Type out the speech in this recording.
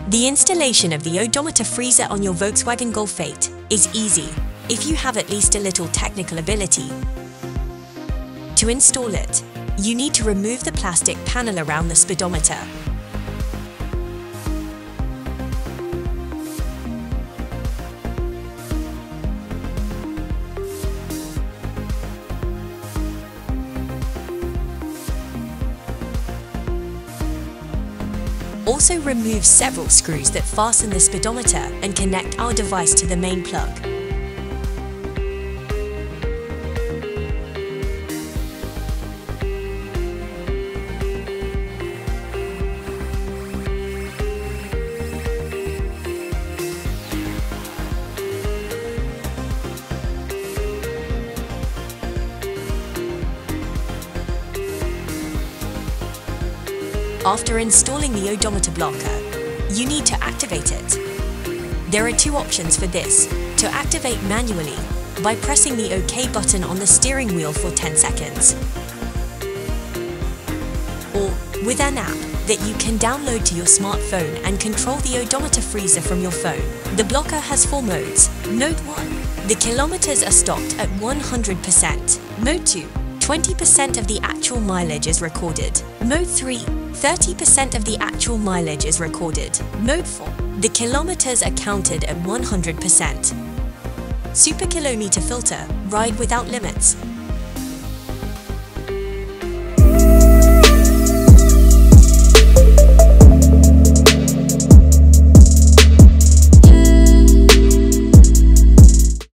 The installation of the odometer freezer on your Volkswagen Golf 8 is easy if you have at least a little technical ability. To install it, you need to remove the plastic panel around the speedometer. Also remove several screws that fasten the speedometer and connect our device to the main plug. After installing the odometer blocker, you need to activate it. There are two options for this: to activate manually by pressing the OK button on the steering wheel for 10 seconds, or with an app that you can download to your smartphone and control the odometer freezer from your phone. The blocker has 4 modes. Mode 1. The kilometers are stopped at 100%. Mode 2. 20% of the actual mileage is recorded. Mode 3. 30% of the actual mileage is recorded. Mode 4. The kilometers are counted at 100%. Super Kilometer Filter. Ride without limits.